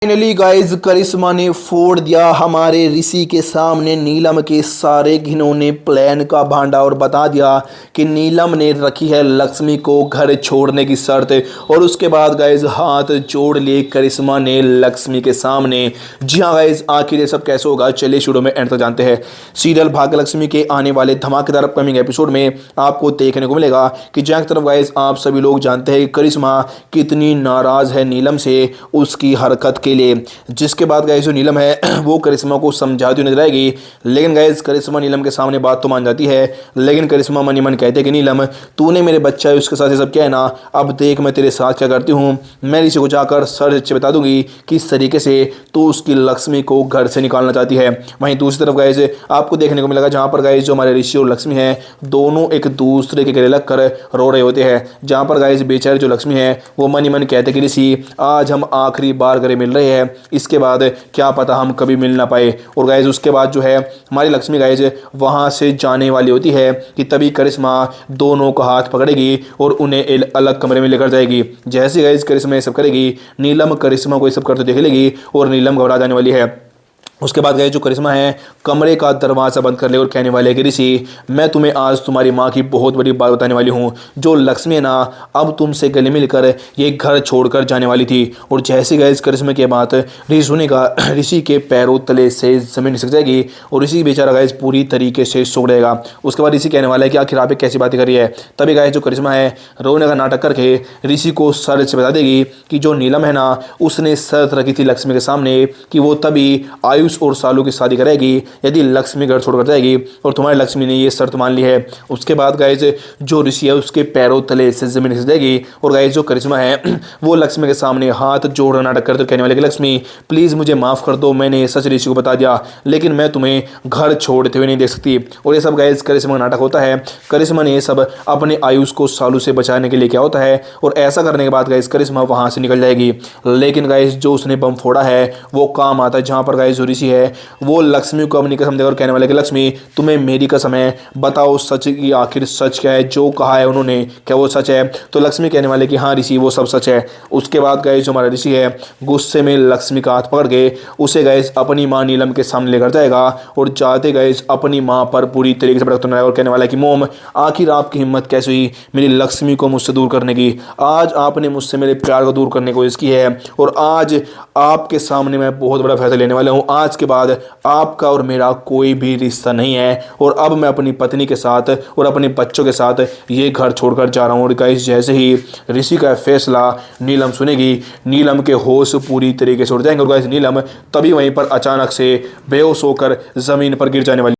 Finally guys करिश्मा ने फोड़ दिया हमारे ऋषि के सामने नीलम के सारे घिनौने प्लान का भांडा और बता दिया कि नीलम ने रखी है लक्ष्मी को घर छोड़ने की शर्त। और उसके बाद गाइस हाथ जोड़ लिए करिश्मा ने लक्ष्मी के सामने। जी हाँ गाइस, आखिर ये सब कैसे होगा, चलिए शुरू में एंड तक जानते हैं। सीरियल भाग्यलक्ष्मी के आने वाले धमाकेदार अपकमिंग एपिसोड में आपको देखने को मिलेगा कि जहाँ की तरफ गाइस आप सभी लोग जानते हैं कि करिश्मा कितनी नाराज है नीलम से उसकी हरकत के लिए। जिसके बाद गाइस जो नीलम है वो करिश्मा को समझाती हुई नजर आएगी, लेकिन गाइस करिश्मा नीलम के सामने बात तो मान जाती है, लेकिन करिश्मा मन ही मन कहते हैं कि नीलम तूने मेरे बच्चा है उसके साथ ये सब किया है ना, अब देख मैं तेरे साथ क्या करती हूँ। मैं ऋषि को जाकर सर से बता दूंगी किस तरीके से तू उसकी लक्ष्मी को घर से निकालना चाहती है। वहीं दूसरी तरफ गाइस आपको देखने को मिलेगा जहाँ पर गाइस जो हमारे ऋषि और लक्ष्मी है दोनों एक दूसरे के गले लग कर रो रहे होते हैं। जहाँ पर गाइस बेचारे जो लक्ष्मी है वो मन ही मन कहते कि ऋषि आज हम आखिरी बार गले मिल रहे हैं, इसके बाद क्या पता हम कभी मिल ना पाए। और गाइज उसके बाद जो है हमारी लक्ष्मी गाइज वहां से जाने वाली होती है कि तभी करिश्मा दोनों का हाथ पकड़ेगी और उन्हें एक अलग कमरे में लेकर जाएगी। जैसे गाइज करिश्मा ये सब करेगी, नीलम करिश्मा को ये सब करते देख लेगी और नीलम घबरा जाने वाली है। उसके बाद गए जो करिश्मा है कमरे का दरवाज़ा बंद कर ले और कहने वाले कि ऋषि मैं तुम्हें आज तुम्हारी माँ की बहुत बड़ी बात बताने वाली हूँ। जो लक्ष्मी है ना अब तुमसे गले मिलकर ये घर छोड़कर जाने वाली थी। और जैसे गए इस करिश्मा की बात ऋषि सुनेगा, ऋषि के पैरों तले से ज़मीन खिसक जाएगी और ऋषि बेचारा गए पूरी तरीके से सो रहेगा। उसके बाद ऋषि कहने वाला है कि आखिर आप कैसी बातें कर रही है। तभी गए जो करिश्मा है रोने का नाटक करके ऋषि को सर से बता देगी कि जो नीलम है ना उसने शर्त रखी थी लक्ष्मी के सामने कि वो तभी आयुष और सालू की शादी करेगी यदि लक्ष्मी घर छोड़कर जाएगी, और तुम्हारी लक्ष्मी ने ये शर्त मान ली है। उसके बाद गाइज जो ऋषि है उसके पैरों तले से जमीन खिसक जाएगी और गाइज जो करिश्मा है वो लक्ष्मी के सामने हाथ जोड़ नाटक करते कहने वाले कि लक्ष्मी प्लीज़ मुझे माफ़ कर दो, मैंने सच ऋषि को बता दिया लेकिन मैं तुम्हें घर छोड़ते हुए नहीं देख सकती। और ये सब गाइज करिश्मा का नाटक होता है। करिश्मा ने ये सब अपने आयुष को सालू से बचाने के लिए किया होता है और ऐसा करने के बाद गाइज करिश्मा वहाँ से निकल जाएगी। लेकिन गाइज जो उसने बम फोड़ा है वो काम आता है, जहाँ पर गाइज जो ऋषि है वो लक्ष्मी को अपनी कसम देकर कहने वाले कि लक्ष्मी तुम्हें मेरी कसम है, बताओ सच की आखिर सच क्या है, जो कहा है उन्होंने क्या वो सच है। तो लक्ष्मी कहने वाले कि हाँ ऋषि वो सब सच है। उसके बाद गए जो हमारा ऋषि है गुस्से में लक्ष्मी का हाथ पकड़ के उसे गए अपनी माँ नीलम के सामने लेकर जाएगा और जाते गए अपनी माँ पर पूरी तरीके से भड़कता है और कहने वाला है कि मोम आखिर आपकी हिम्मत कैसे हुई मेरी लक्ष्मी को मुझसे दूर करने की। आज आपने मुझसे मेरे प्यार को दूर करने की कोशिश की है और आज आपके सामने मैं बहुत बड़ा फैसला लेने वाला हूँ। आज के बाद आपका और मेरा कोई भी रिश्ता नहीं है और अब मैं अपनी पत्नी के साथ और अपने बच्चों के साथ ये घर छोड़कर जा रहा हूँ। और गाइस जैसे ही ऋषि का फैसला नीलम सुनेगी, नीलम के होश पूरी तरीके से उड़ जाएंगे और गाइस नीलम तभी वहीं पर अचानक से बेहोश होकर जमीन पर गिर जाने वाली